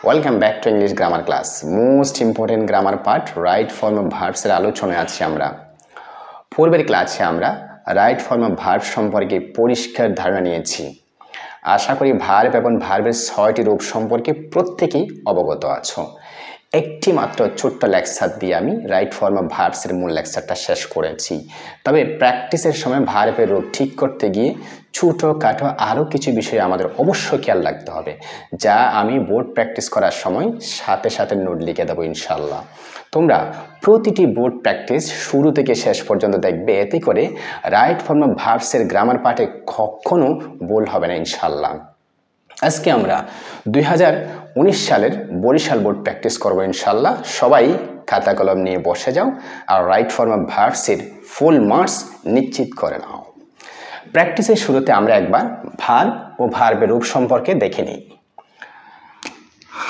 Welcome back to English grammar class. Most important grammar part right form of ভার্বসের আলোচনায় আছি আমরা। পূর্বের ক্লাসে আমরা রাইট ফর্ম অফ ভার্ব সম্পর্কে পরিষ্কার ধারণা নিয়েছি। আশা করি ভার্ব এবং ভার্বের 6টি রূপ সম্পর্কে প্রত্যেকেই অবগত আছো। একটি মাত্র ছোট্ট লেকচার দিয়ে আমি রাইট ফর্ম অফ ভার্বসের মূল লেকচারটা শেষ করেছি। তবে প্র্যাকটিসের সময় ভার্বের রূপ ঠিক করতে গিয়ে ছোটোখাটো আরও কিছু বিষয় আমাদের অবশ্যই খেয়াল রাখতে হবে, যা আমি বোর্ড প্র্যাকটিস করার সময় সাথে সাথে নোট লিখে দেবো ইনশাল্লাহ। তোমরা প্রতিটি বোর্ড প্র্যাকটিস শুরু থেকে শেষ পর্যন্ত দেখবে, এতে করে রাইট ফর্ম অফ ভার্বসের গ্রামার পার্টে কখনো ভুল হবে না ইনশাল্লাহ। আজকে আমরা 2019 সালের বরিশাল বোর্ড প্র্যাকটিস করবো ইনশাল্লাহ। সবাই খাতা কলম নিয়ে বসে যাও আর রাইট ফর্ম অফ ভার্বসের ফুল মার্কস নিশ্চিত করে নাও। প্র্যাকটিসের শুরুতে আমরা একবার ভার্ব ও ভার্বের রূপ সম্পর্কে দেখে নিই।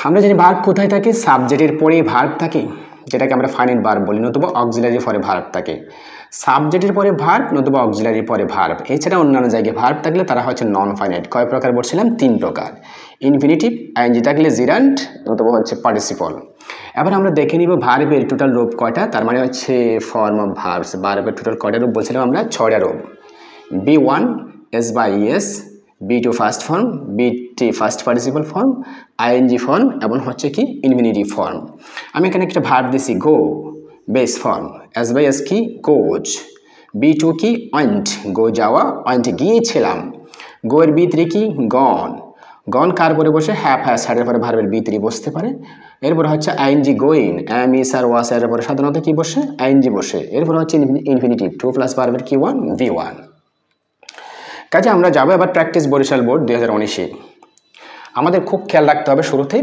আমরা জানি ভার্ব কোথায় থাকে? সাবজেক্টের পরেই ভার্ব থাকে, যেটাকে আমরা ফাইনাইট ভার্ব বলি, নতুবা অক্সিলারি পরে ভার্ব থাকে। সাবজেক্টের পরে ভার্ব নতুবা অক্সিলারির পরে ভার্ব। এছাড়া অন্যান্য জায়গায় ভার্ব থাকলে তারা হচ্ছে নন ফাইনাইট। কয় প্রকার বলছিলাম? 3 প্রকার। ইনফিনিটিভ, আইএনজি থাকলে জিরান্ট, নতুবা হচ্ছে পার্টিসিপল। এবার আমরা দেখে নিব ভার্বের টোটাল রূপ কয়টা, তার মানে হচ্ছে ফর্ম অফ ভার্বস। ভার্বের টোটাল কয়টা রূপ বলছিলাম আমরা? 6টা রূপ। B1 S by ES, B2 first form, B3 first participle form, ING form এবং হচ্ছে কি ইনফিনিটিভ ফর্ম। আমি এখানে একটা ভার্ব দিছি go, base form. S by S কি? গোজ। B2 কি? ওয়েন্ট, গো যাওয়া, ওয়েন্ট গিয়েছিলাম। গো এর B3 কি? গন। গন কার পরে বসে? হ্যাভ হ্যাজ হ্যাডের পরে ভার্বের B3 বসতে পারে। এরপর হচ্ছে আইএনজি গোইং, এম ইস আর ওয়াস এর পরে সাধারণত কি বসে? আইএনজি বসে। এরপর হচ্ছে ইনফিনিটিভ, 2 প্লাস ভার্বের কি? 1, V1। কাজে আমরা যাবো এবার প্র্যাকটিস বরিশাল বোর্ড 2019-এ। আমাদের খুব খেয়াল রাখতে হবে শুরুতেই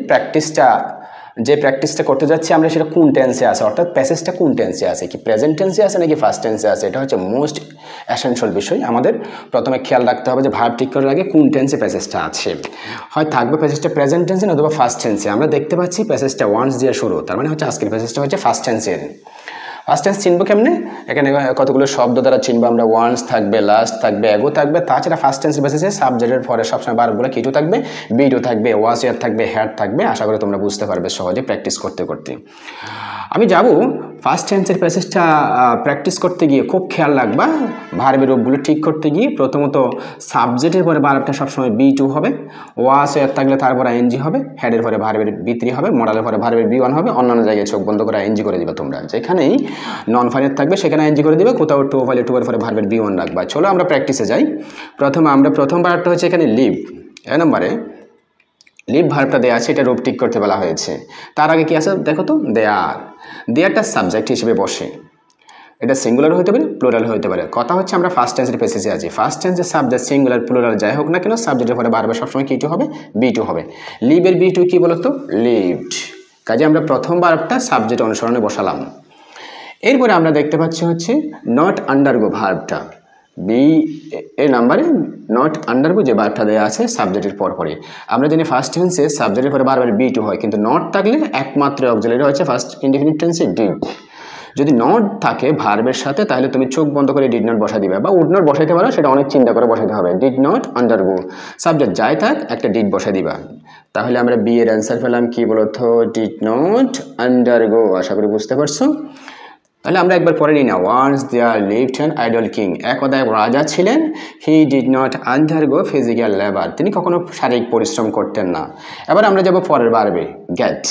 যে প্র্যাকটিসটা করতে যাচ্ছি আমরা, সেটা কোন টেন্সে আছে, অর্থাৎ প্যাসেজটা কোন টেন্সে আছে, কি প্রেজেন্ট টেন্সে আছে নাকি ফার্স্ট টেন্সে আছে। এটা হচ্ছে মোস্ট এসেনশিয়াল বিষয়। আমাদের প্রথমে খেয়াল রাখতে হবে যে ভার্ব ঠিক করার আগে কোন টেন্সে প্যাসেজটা আছে। হয় থাকবে প্যাসেজটা প্রেজেন্ট টেন্সে নতুবা ফার্স্ট টেন্সে। আমরা দেখতে পাচ্ছি প্যাসেজটা ওয়ান্স দিয়ে শুরু, তার মানে হচ্ছে আজকের প্যাসেজটা হচ্ছে ফার্স্ট টেন্সের। ফার্স্ট টেন্স চিনবো কেমনে? এখানে কতগুলো শব্দ দ্বারা চিনবো আমরা। ওয়ান্স থাকবে, লাস্ট থাকবে, এগো থাকবে। তাছাড়া ফার্স্ট টেন্স বেসিসে সাবজেক্টের পরে সবসময় ভার্বগুলো কিটু থাকবে, বিটু থাকবে, ওয়াজ ইয়ার থাকবে, হ্যাড থাকবে। আশা করি তোমরা বুঝতে পারবে সহজে প্র্যাকটিস করতে করতে। আমি যাব ফার্স্ট টেন্সের প্যাসেজটা প্র্যাকটিস করতে গিয়ে খুব খেয়াল রাখবা ভার্বের রূপগুলো ঠিক করতে গিয়ে। প্রথমত সাবজেক্টের পরে ভার্বটা সবসময় B2 হবে, ওয়াজ ইয়ার থাকলে তারপর আইএনজি হবে, হ্যাডের পরে ভার্বের B3 হবে, মডালের পরে ভার্বের B1 হবে। অন্যান্য জায়গায় চোখ বন্ধ করে আইএনজি করে দিবা তোমরা। যেখানেই নন ফাইনাইট থাকবে সেখানে আইএনজি করে দিবে, কোথাও 2 হলে 2 এর পরে ভার্বের B1 রাখবা। চলো আমরা প্র্যাকটিসে যাই। প্রথম ভার্বটা হচ্ছে এখানে লিভ। এ নম্বরে লিভ ভার্বটা দেওয়া আছে, এটা রূপ ঠিক করতে বলা হয়েছে। তার আগে কি আছে দেখো তো? দেয়ার। দেয়ারটা সাবজেক্ট হিসেবে বসে। এটা সিঙ্গুলার হতে পারে, প্লুরাল হতে পারে। কথা হচ্ছে আমরা ফার্স্ট টেন্সের প্যাসেজে আছি। ফার্স্ট টেন্সের সাবজেক্ট সিঙ্গুলার প্লুরাল যাই হোক না কেন, সাবজেক্টের পরে ভার্বের সবসময় কি হবে? B2 হবে। লিভের B2 কি বলতো? লিভড। কাজে আমরা প্রথম ভার্বটা সাবজেক্ট অনুসরণে বসালাম। এরপরে আমরা দেখতে পাচ্ছি হচ্ছে নট আন্ডারগো ভার্বটা। বি এর নাম্বারে নট আন্ডারগো যে ভার্বটা দেওয়া আছে সাবজেক্টের পরপরই। আমরা জানি ফার্স্ট টেন্সে সাবজেক্টের পরে ভার্বের B2 হয়, কিন্তু নট থাকলে একমাত্র অক্সিলারি হচ্ছে ফার্স্ট ইনডেফিনিট টেন্সে ডিড। যদি নট থাকে ভার্বের সাথে তাহলে তুমি চোখ বন্ধ করে ডিড নট বসা দিবে, বা উড নট বসাইতে পারো, সেটা অনেক চিন্তা করে বসাইতে হবে। ডিড নট আন্ডারগো, সাবজেক্ট যাই থাক একটা ডিড বসা দিবা। তাহলে আমরা বি এর অ্যান্সার পেলাম কি বলতো? Did not undergo. আশা করি বুঝতে পারছো। তাহলে আমরা একবার পরে নিই না। Once there lived an idle king. একদা এক রাজা ছিলেন। He did not undergo physical labour. তিনি কখনো শারীরিক পরিশ্রম করতেন না। এবার আমরা যাব পরের ভার্বে গেট।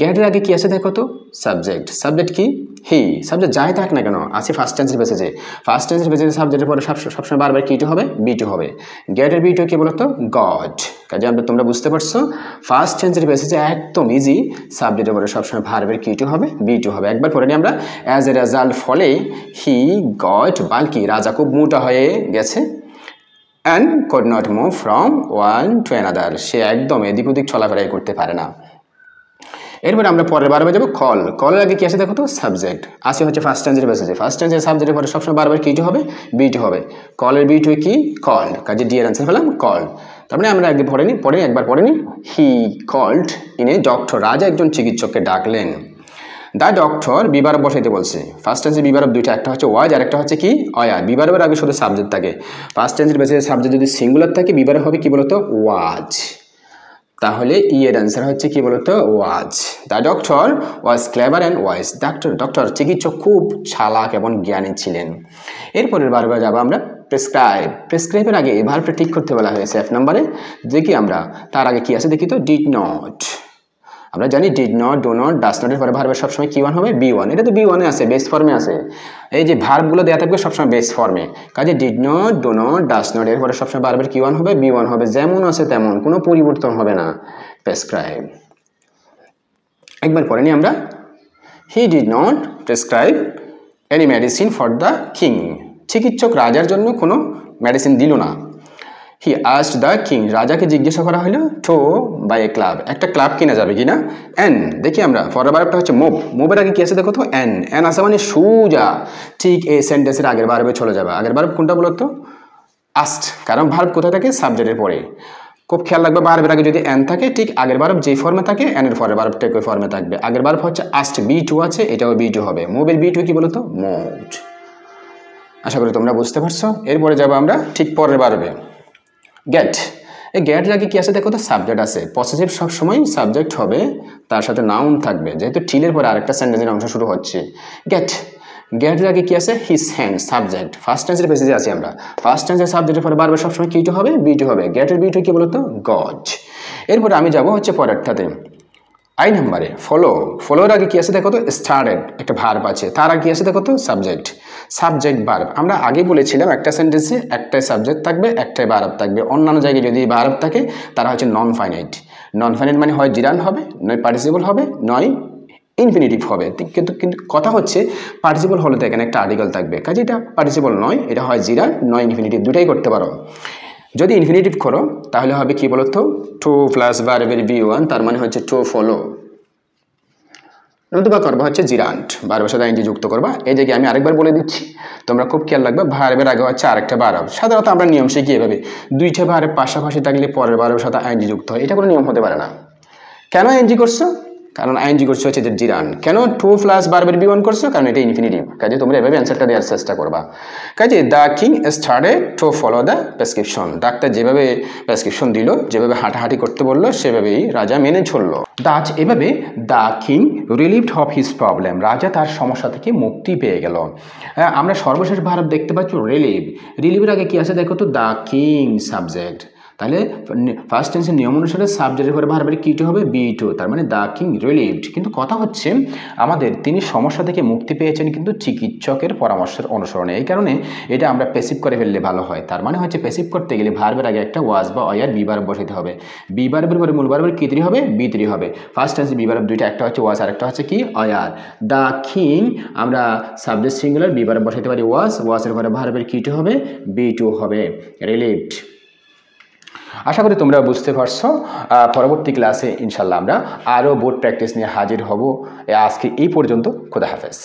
গেটের আগে কি আছে দেখো তো? সাবজেক্ট। সাবজেক্ট কি? হি। সাবজেক্ট যাই থাক না কেন আছে ফার্স্ট টেন্সের বেসিসে। ফার্স্ট টেন্সের বেসিসে সাবজেক্টের পরে সবসময় ভার্বের কি হবে? B2 হবে। গেটের B2 কি বলতো? গড। কাজে তোমরা বুঝতে পারছো ফার্স্ট টেন্সের বেসিসে একদম ইজি, সাবজেক্টের পরে সবসময় ভার্বের কি হবে? B2 হবে। একবার পরে নিই আমরা। অ্যাজ এ রেজাল্ট, ফলে হি গট বাল্কি, রাজা খুব মোটা হয়ে গেছে। And could not move from one to another, সে একদম এদিক ওদিক চলাফেরাই করতে পারে না। এরপরে আমরা পরের ভার্বে যাব কল। কলের আগে কি আছে দেখো তো? সাবজেক্ট আছে হচ্ছে ফার্স্ট টেন্সের বেসিসে। ফার্স্ট টেন্সের সাবজেক্টের পরে সবসময় ভার্বের কি হবে? B2 হবে। কলের B2 কি? কল। কাজে ডি এর অ্যান্সার পেলাম কল। তার মানে আমরা আগে একবার পড়ে নিই। He called in a doctor, রাজা একজন চিকিৎসককে ডাকলেন। দ্য ডক্টর বিভার্ব বসাইতে বলছে। ফার্স্ট টেন্সের বিভার্ব দুইটা, একটা হচ্ছে ওয়াজ আর একটা হচ্ছে কি? অয়া। বিভার্বের আগে শুধু সাবজেক্ট থাকে। ফার্স্ট টেন্সের বেসিসে সাবজেক্ট যদি সিঙ্গুলার থাকে বিভার্ব হবে কি বলতো? ওয়াজ। তাহলে ই এর অ্যান্সার হচ্ছে কি বলতো was. The doctor was clever and wise. Doctor চিকিৎসক খুব চালাক এবং জ্ঞানী ছিলেন। এরপরের ভার্বে যাব আমরা প্রেসক্রাইব। প্রেসক্রাইবের আগে এই ভার্বটা ঠিক করতে বলা হয়েছে F নম্বরে। দেখি আমরা তার আগে কি আছে দেখি তো, ডিড নট। আমরা জানি did not, do not, does নটের পরে ভার্বের সবসময় কি ওয়ান হবে, বি ওয়ান। এটা তো বি ওয়ানে আছে, বেস ফর্মে আছে। এই যে ভার্বগুলো দেওয়া থাকবে সবসময় বেস ফর্মে, কাজে did not, do not, does not এর পরে সবসময় ভার্বের কি ওয়ান হবে, বি ওয়ান হবে, যেমন আছে তেমন, কোনো পরিবর্তন হবে না। প্রেসক্রাইব একবার পরে নি আমরা, হি did not prescribe any medicine for the king. চিকিৎসক রাজার জন্য কোনো মেডিসিন দিল না। হি আস্কড দ্য কিং, রাজাকে জিজ্ঞাসা করা হলো টু বাই এ ক্লাব, একটা ক্লাব কিনা যাবে কিনা। এন দেখি আমরা পরের ভার্বটা হচ্ছে মুভ। মুভের আগে কি আছে দেখো তো, এন। এন আছে মানে সুজা, ঠিক এই সেন্টেন্সের আগের ভার্বে চলে যাবে। আগের ভার্ব কোনটা বলো তো, আস্কড, কারণ ভার্ব কোথায় থাকে, সাবজেক্টের পরে। খুব খেয়াল রাখবে, ভার্বের আগে যদি এন থাকে ঠিক আগের ভার্ব যেই ফর্মে থাকে এনের পরের ভার্ব ঠিক ওই ফর্মে থাকবে। আগের ভার্ব হচ্ছে আস্কড, বি টু আছে, এটাও বি টু হবে। মুভের বি টু কি বলো তো, মুভড। আশা করি তোমরা বুঝতে পারছো। এরপরে যাবো আমরা ঠিক পরের ভার্বে গেট। এই গেটের আগে কি আছে দেখো তো, সাবজেক্ট আছে। পসেসিভ সবসময় সাবজেক্ট হবে, তার সাথে নাউন থাকবে, যেহেতু টিলের পরে আরেকটা সেন্টেন্সের অংশ শুরু হচ্ছে। গেট, গেটের আগে কি আছে, হিজ হ্যান্ড, সাবজেক্ট। ফার্স্ট টেন্সের বেসিসে আছি আমরা। ফার্স্ট টেন্সের সাবজেক্টের পরে বারবার সবসময় কি টু হবে, বি টু হবে। গেটের বি টু কি বলতো, গজ। এরপরে আমি যাব হচ্ছে পরেরটাতে আই নাম্বারে ফলো। ফলোর আগে কি আছে দেখো তো, স্টার্টেড, একটা ভার্ব আছে, তার আগে কি আছে দেখো তো, সাবজেক্ট। সাবজেক্ট ভার্ব, আমরা আগে বলেছিলাম একটা সেন্টেন্সে একটাই সাবজেক্ট থাকবে, একটাই ভার্ব থাকবে। অন্যান্য জায়গায় যদি ভার্ব থাকে তারা হচ্ছে নন ফাইনাইট। নন ফাইনাইট মানে হয় জিরান হবে, নয় পার্টিসিপল হবে, নয় ইনফিনিটিভ হবে। কিন্তু কথা হচ্ছে পার্টিসিপল হলে তো এখানে একটা আর্টিকেল থাকবে, কাজে এটা পার্টিসিপল নয়, এটা হয় জিরান নয় ইনফিনিটিভ, দুটাই করতে পারো। যদি ইনফিনিটিভ করো তাহলে হবে কি বলতো, টু প্লাস ভার্বের বি ওয়ান, তার মানে হচ্ছে টু ফলো। নতুবা করবা হচ্ছে জিরান্ট, ভার্বের সাথে আইনজি যুক্ত করবা। এই জায়গায় আমি আরেকবার বলে দিচ্ছি, তোমরা খুব খেয়াল রাখবে, ভার্বের আগে হচ্ছে আরেকটা ভার্ব। সাধারণত আমরা নিয়ম শিখি এভাবে, দুইটা ভার্ব পাশাপাশি থাকলে পরের ভার্বের সাথে আইনজি যুক্ত হয়। এটা কোনো নিয়ম হতে পারে না। কেন আইনজি করছো, কারণ আইনজি করছো হচ্ছে যে জিরান। কেন টু প্লাস ভার্বের বি ওয়ান করছো, কারণ এটা ইনফিনিটিভ। কাজে তোমরা এভাবে অ্যান্সারটা দেওয়ার চেষ্টা করবা। কাজে the king started to follow the prescription. Doctor যেভাবে প্রেসক্রিপশন দিল, যেভাবে হাঁটাহাঁটি করতে বললো, সেভাবেই রাজা মেনে চললো। দাজ এভাবে the king relieved of his problem, রাজা তার সমস্যা থেকে মুক্তি পেয়ে গেল। আমরা সর্বশেষ ভার্ব দেখতে পাচ্ছি রিলিভ। রিলিভের আগে কি আছে দেখো তো, দ্য কিং সাবজেক্ট। তাহলে ফার্স্ট টেন্সের নিয়ম অনুসারে সাবজেক্টের পরে ভার্বের কি টু হবে, বি টু, তার মানে দ্য কিং রিলিভড। কিন্তু কথা হচ্ছে আমাদের তিনি সমস্যা থেকে মুক্তি পেয়েছেন কিন্তু চিকিৎসকের পরামর্শের অনুসরণে। এই কারণে এটা আমরা প্যাসিভ করে ফেললে ভালো হয়। তার মানে হচ্ছে প্যাসিভ করতে গেলে ভার্বের আগে একটা ওয়াজ বা অয়ার বি ভার্ব বসাতে হবে। বি ভার্বের পরে মূল ভার্বের কি থ্রি হবে, বি থ্রি হবে। ফার্স্ট টেন্সে বি ভার্ব দুইটা, একটা হচ্ছে ওয়াজ আর একটা হচ্ছে কি, অয়ার। দ্য কিং আমরা সাবজেক্ট সিঙ্গুলার, বি ভার্ব বসাতে পারি ওয়াজ, ওয়াজের পরে ভার্বের কি টু হবে, বি টু হবে, রিলিভড। আশা করি তোমরা বুঝতে পারছো। পরবর্তী ক্লাসে ইনশাল্লাহ আমরা আরও বোর্ড প্র্যাকটিস নিয়ে হাজির হব। আজকে এই পর্যন্ত, খোদা হাফেজ।